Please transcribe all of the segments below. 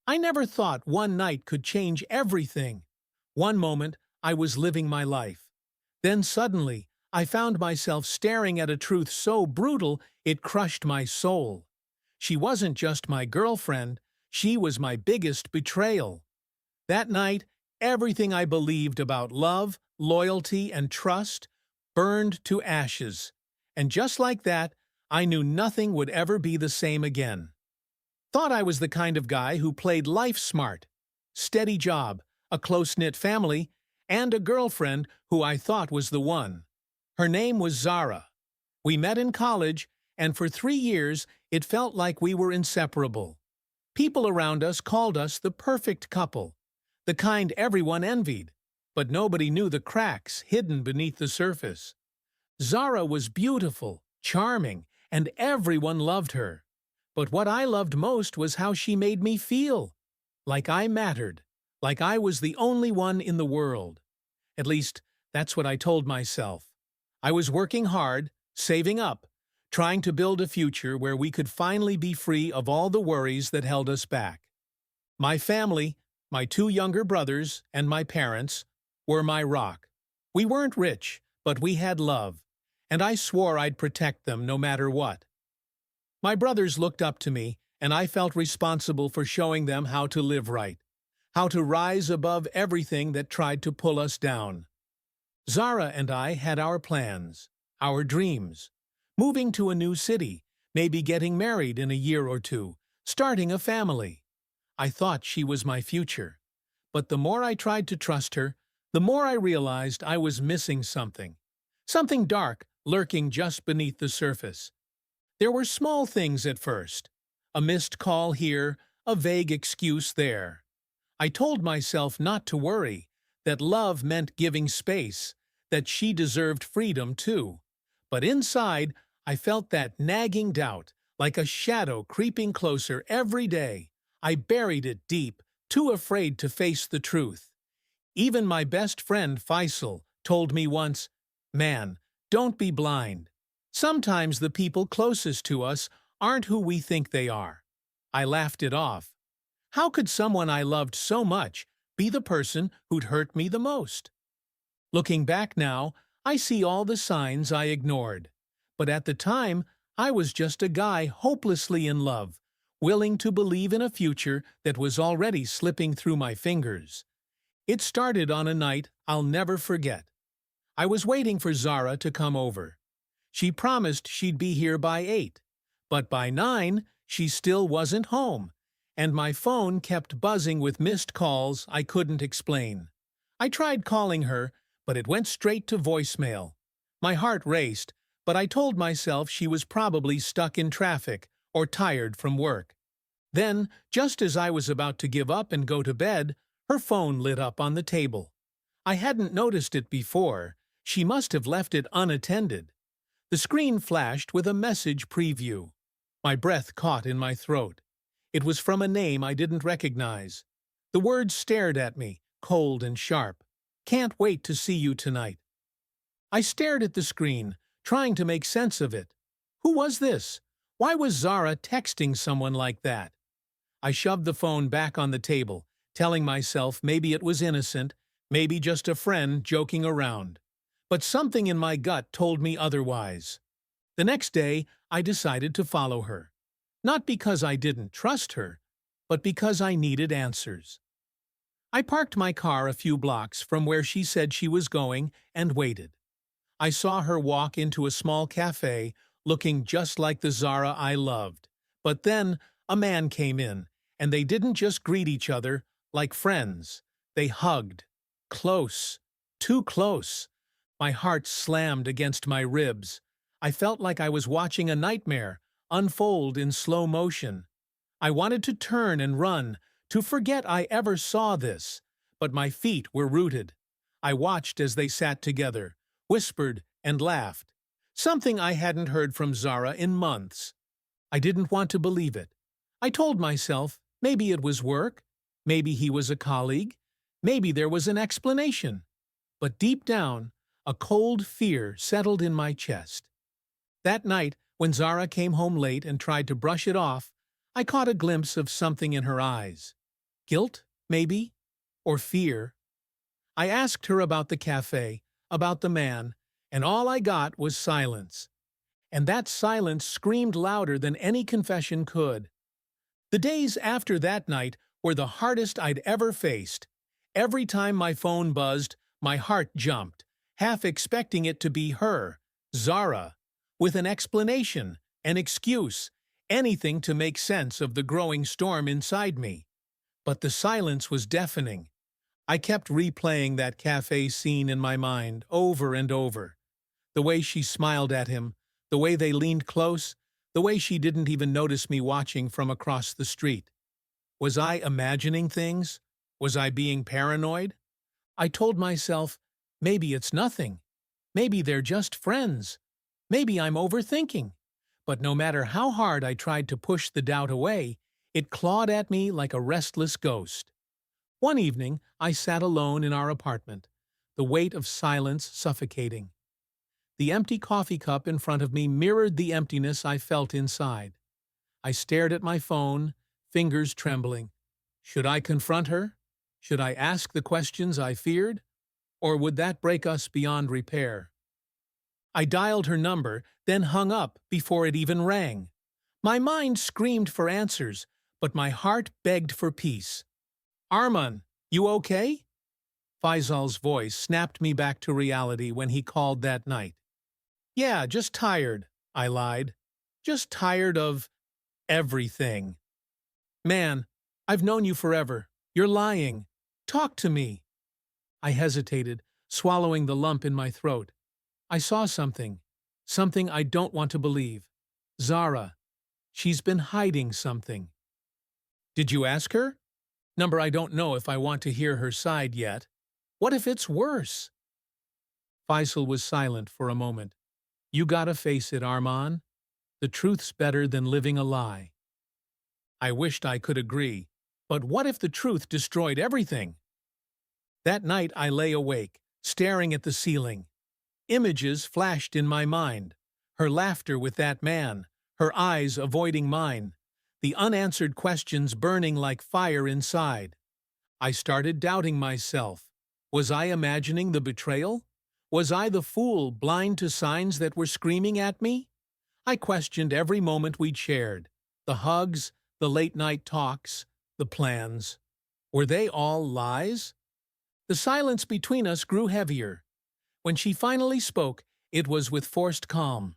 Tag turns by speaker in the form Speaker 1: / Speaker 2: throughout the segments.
Speaker 1: I never thought one night could change everything. One moment, I was living my life. Then suddenly, I found myself staring at a truth so brutal it crushed my soul. She wasn't just my girlfriend, she was my biggest betrayal. That night, everything I believed about love, loyalty, and trust burned to ashes. And just like that, I knew nothing would ever be the same again. Thought I was the kind of guy who played life smart. Steady job, a close-knit family, and a girlfriend who I thought was the one. Her name was Zara. We met in college, and for 3 years it felt like we were inseparable. People around us called us the perfect couple, the kind everyone envied, but nobody knew the cracks hidden beneath the surface. Zara was beautiful, charming, and everyone loved her. But what I loved most was how she made me feel. Like I mattered, like I was the only one in the world. At least, that's what I told myself. I was working hard, saving up, trying to build a future where we could finally be free of all the worries that held us back. My family, my 2 younger brothers, and my parents were my rock. We weren't rich, but we had love, and I swore I'd protect them no matter what. My brothers looked up to me, and I felt responsible for showing them how to live right, how to rise above everything that tried to pull us down. Zara and I had our plans, our dreams. Moving to a new city, maybe getting married in a year or two, starting a family. I thought she was my future. But the more I tried to trust her, the more I realized I was missing something. Something dark lurking just beneath the surface. There were small things at first. A missed call here, a vague excuse there. I told myself not to worry, that love meant giving space, that she deserved freedom too. But inside, I felt that nagging doubt, like a shadow creeping closer every day. I buried it deep, too afraid to face the truth. Even my best friend Faisal told me once, "Man, don't be blind. Sometimes the people closest to us aren't who we think they are." I laughed it off. How could someone I loved so much be the person who'd hurt me the most? Looking back now, I see all the signs I ignored. But at the time, I was just a guy hopelessly in love, willing to believe in a future that was already slipping through my fingers. It started on a night I'll never forget. I was waiting for Zara to come over. She promised she'd be here by 8, but by 9, she still wasn't home, and my phone kept buzzing with missed calls I couldn't explain. I tried calling her, but it went straight to voicemail. My heart raced, but I told myself she was probably stuck in traffic or tired from work. Then, just as I was about to give up and go to bed, her phone lit up on the table. I hadn't noticed it before. She must have left it unattended. The screen flashed with a message preview. My breath caught in my throat. It was from a name I didn't recognize. The words stared at me, cold and sharp. "Can't wait to see you tonight." I stared at the screen, trying to make sense of it. Who was this? Why was Zara texting someone like that? I shoved the phone back on the table, telling myself maybe it was innocent, maybe just a friend joking around. But something in my gut told me otherwise. The next day, I decided to follow her. Not because I didn't trust her, but because I needed answers. I parked my car a few blocks from where she said she was going and waited. I saw her walk into a small cafe, looking just like the Zara I loved. But then, a man came in, and they didn't just greet each other like friends. They hugged. Close. Too close. My heart slammed against my ribs. I felt like I was watching a nightmare unfold in slow motion. I wanted to turn and run, to forget I ever saw this, but my feet were rooted. I watched as they sat together, whispered and laughed. Something I hadn't heard from Zara in months. I didn't want to believe it. I told myself maybe it was work, maybe he was a colleague, maybe there was an explanation. But deep down, a cold fear settled in my chest. That night, when Zara came home late and tried to brush it off, I caught a glimpse of something in her eyes. Guilt, maybe? Or fear? I asked her about the cafe, about the man, and all I got was silence. And that silence screamed louder than any confession could. The days after that night were the hardest I'd ever faced. Every time my phone buzzed, my heart jumped, half expecting it to be her, Zara, with an explanation, an excuse, anything to make sense of the growing storm inside me. But the silence was deafening. I kept replaying that cafe scene in my mind over and over. The way she smiled at him, the way they leaned close, the way she didn't even notice me watching from across the street. Was I imagining things? Was I being paranoid? I told myself, maybe it's nothing. Maybe they're just friends. Maybe I'm overthinking. But no matter how hard I tried to push the doubt away, it clawed at me like a restless ghost. One evening, I sat alone in our apartment, the weight of silence suffocating. The empty coffee cup in front of me mirrored the emptiness I felt inside. I stared at my phone, fingers trembling. Should I confront her? Should I ask the questions I feared? Or would that break us beyond repair? I dialed her number, then hung up before it even rang. My mind screamed for answers, but my heart begged for peace. Arman, you okay? Faisal's voice snapped me back to reality when he called that night. Yeah, just tired, I lied. Just tired of everything. Man, I've known you forever. You're lying. Talk to me. I hesitated, swallowing the lump in my throat. I saw something. Something I don't want to believe. Zara. She's been hiding something. Did you ask her? Number, I don't know if I want to hear her side yet. What if it's worse? Faisal was silent for a moment. You gotta face it, Arman. The truth's better than living a lie. I wished I could agree, but what if the truth destroyed everything? That night I lay awake, staring at the ceiling. Images flashed in my mind. Her laughter with that man, her eyes avoiding mine, the unanswered questions burning like fire inside. I started doubting myself. Was I imagining the betrayal? Was I the fool blind to signs that were screaming at me? I questioned every moment we'd shared. The hugs, the late-night talks, the plans. Were they all lies? The silence between us grew heavier. When she finally spoke, it was with forced calm.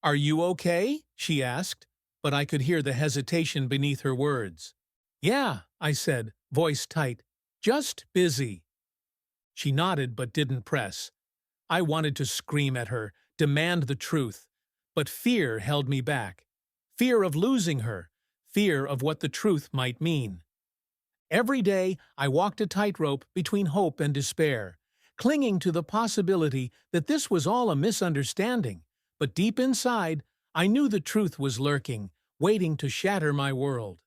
Speaker 1: Are you okay? She asked, but I could hear the hesitation beneath her words. Yeah, I said, voice tight. Just busy. She nodded but didn't press. I wanted to scream at her, demand the truth. But fear held me back. Fear of losing her. Fear of what the truth might mean. Every day, I walked a tightrope between hope and despair, clinging to the possibility that this was all a misunderstanding. But deep inside, I knew the truth was lurking, waiting to shatter my world.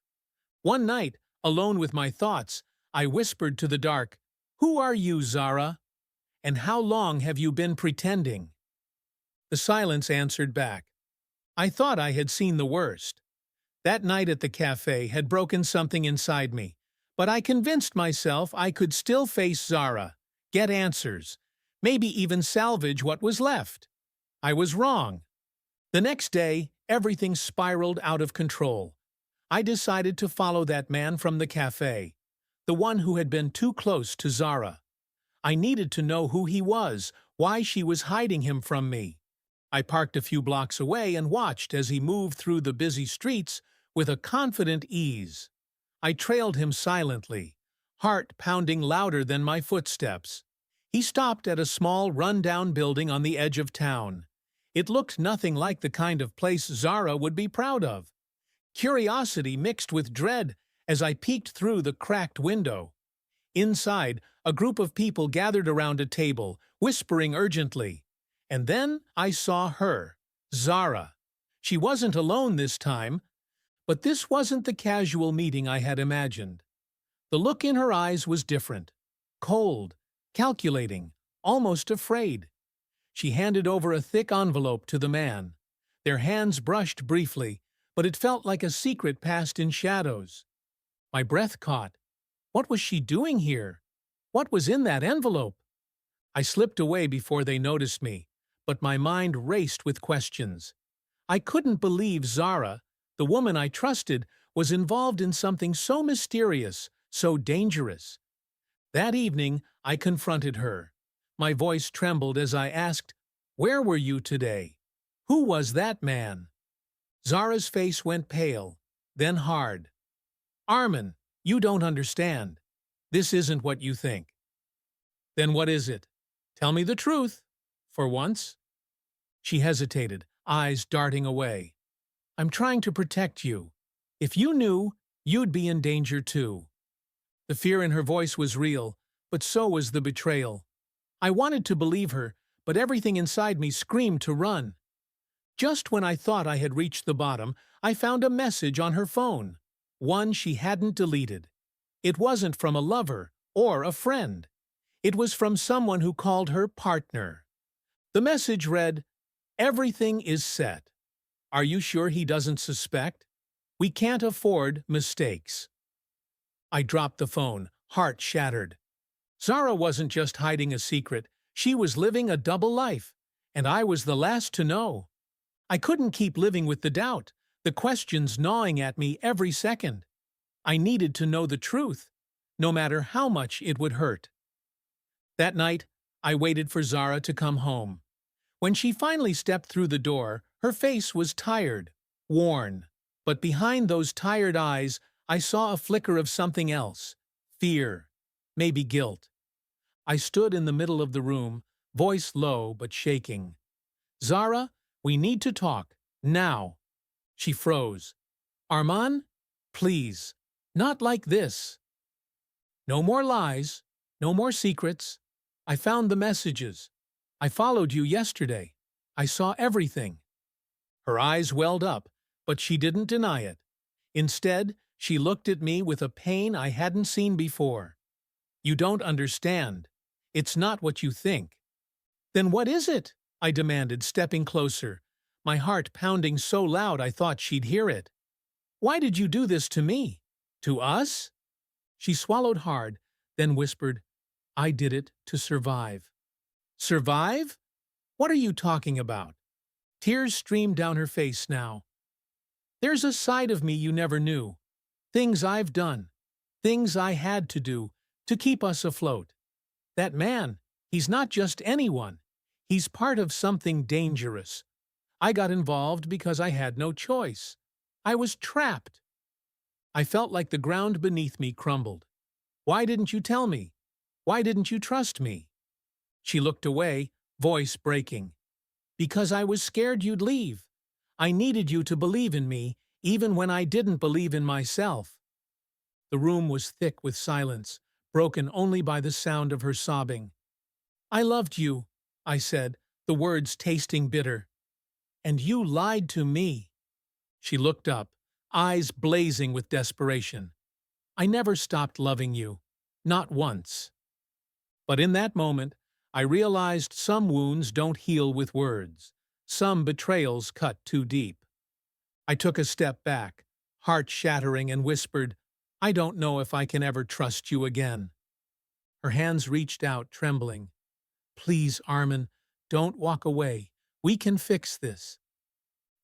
Speaker 1: One night, alone with my thoughts, I whispered to the dark, "Who are you, Zara? And how long have you been pretending?" The silence answered back. I thought I had seen the worst. That night at the cafe had broken something inside me, but I convinced myself I could still face Zara, get answers, maybe even salvage what was left. I was wrong. The next day, everything spiraled out of control. I decided to follow that man from the cafe, the one who had been too close to Zara. I needed to know who he was, why she was hiding him from me. I parked a few blocks away and watched as he moved through the busy streets with a confident ease. I trailed him silently, heart pounding louder than my footsteps. He stopped at a small, run-down building on the edge of town. It looked nothing like the kind of place Zara would be proud of. Curiosity mixed with dread as I peeked through the cracked window. Inside, a group of people gathered around a table, whispering urgently. And then I saw her, Zara. She wasn't alone this time, but this wasn't the casual meeting I had imagined. The look in her eyes was different. Cold, calculating, almost afraid. She handed over a thick envelope to the man. Their hands brushed briefly, but it felt like a secret passed in shadows. My breath caught. What was she doing here? What was in that envelope? I slipped away before they noticed me, but my mind raced with questions. I couldn't believe Zara, the woman I trusted, was involved in something so mysterious, so dangerous. That evening, I confronted her. My voice trembled as I asked, "Where were you today? Who was that man?" Zara's face went pale, then hard. "Arman, you don't understand. This isn't what you think." "Then what is it? Tell me the truth, for once." She hesitated, eyes darting away. "I'm trying to protect you. If you knew, you'd be in danger too." The fear in her voice was real, but so was the betrayal. I wanted to believe her, but everything inside me screamed to run. Just when I thought I had reached the bottom, I found a message on her phone. One she hadn't deleted. It wasn't from a lover or a friend. It was from someone who called her partner. The message read, "Everything is set. Are you sure he doesn't suspect? We can't afford mistakes." I dropped the phone, heart shattered. Zara wasn't just hiding a secret, she was living a double life, and I was the last to know. I couldn't keep living with the doubt, the questions gnawing at me every second. I needed to know the truth, no matter how much it would hurt. That night, I waited for Zara to come home. When she finally stepped through the door, her face was tired, worn. But behind those tired eyes, I saw a flicker of something else. Fear. Maybe guilt. I stood in the middle of the room, voice low but shaking. "Zara, we need to talk. Now." She froze. "Arman? Please. Not like this." "No more lies. No more secrets. I found the messages. I followed you yesterday. I saw everything." Her eyes welled up, but she didn't deny it. Instead, she looked at me with a pain I hadn't seen before. "You don't understand. It's not what you think." "Then what is it?" I demanded, stepping closer, my heart pounding so loud I thought she'd hear it. "Why did you do this to me? To us?" She swallowed hard, then whispered, "I did it to survive." "Survive? What are you talking about?" Tears streamed down her face now. "There's a side of me you never knew. Things I've done. Things I had to do to keep us afloat. That man, he's not just anyone. He's part of something dangerous. I got involved because I had no choice. I was trapped." I felt like the ground beneath me crumbled. "Why didn't you tell me? Why didn't you trust me?" She looked away, voice breaking. "Because I was scared you'd leave. I needed you to believe in me, even when I didn't believe in myself." The room was thick with silence, broken only by the sound of her sobbing. "I loved you," I said, the words tasting bitter. "And you lied to me." She looked up, eyes blazing with desperation. "I never stopped loving you. Not once." But in that moment, I realized some wounds don't heal with words. Some betrayals cut too deep. I took a step back, heart shattering, and whispered, "I don't know if I can ever trust you again." Her hands reached out, trembling. "Please, Arman, don't walk away. We can fix this."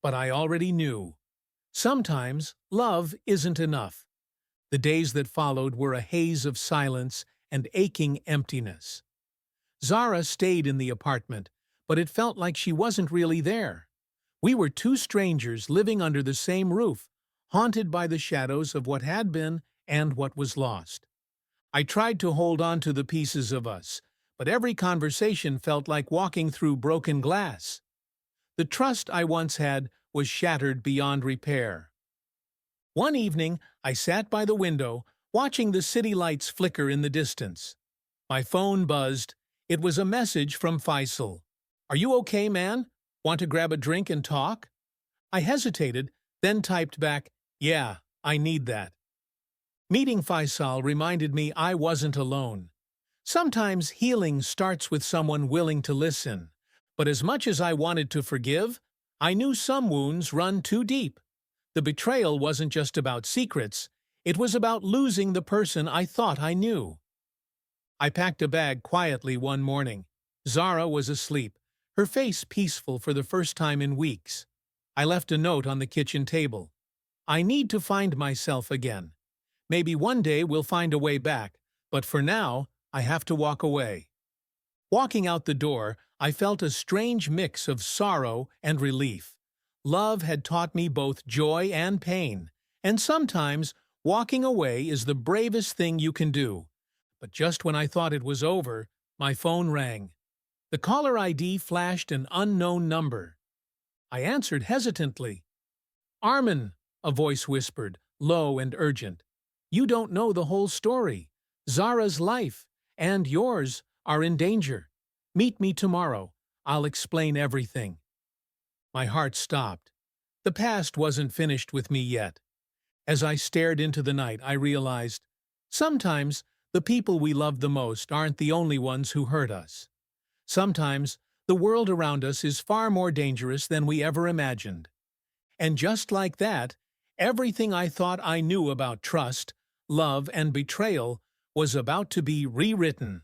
Speaker 1: But I already knew. Sometimes love isn't enough. The days that followed were a haze of silence and aching emptiness. Zara stayed in the apartment, but it felt like she wasn't really there. We were two strangers living under the same roof, haunted by the shadows of what had been and what was lost. I tried to hold on to the pieces of us, but every conversation felt like walking through broken glass. The trust I once had was shattered beyond repair. One evening, I sat by the window, watching the city lights flicker in the distance. My phone buzzed. It was a message from Faisal. "Are you okay, man? Want to grab a drink and talk?" I hesitated, then typed back, "Yeah, I need that." Meeting Faisal reminded me I wasn't alone. Sometimes healing starts with someone willing to listen. But as much as I wanted to forgive, I knew some wounds run too deep. The betrayal wasn't just about secrets, It was about losing the person I thought I knew. I packed a bag quietly one morning. Zara was asleep, her face peaceful for the first time in weeks. I left a note on the kitchen table. I need to find myself again. Maybe one day we'll find a way back, but for now, I have to walk away. Walking out the door, I felt a strange mix of sorrow and relief. Love had taught me both joy and pain, and sometimes walking away is the bravest thing you can do. But just when I thought it was over, my phone rang. The caller ID flashed an unknown number. I answered hesitantly. "Arman," a voice whispered, low and urgent. "You don't know the whole story. Zara's life, and yours, are in danger. Meet me tomorrow. I'll explain everything." My heart stopped. The past wasn't finished with me yet. As I stared into the night, I realized, sometimes the people we love the most aren't the only ones who hurt us. Sometimes the world around us is far more dangerous than we ever imagined. And just like that, everything I thought I knew about trust, love, and betrayal was about to be rewritten.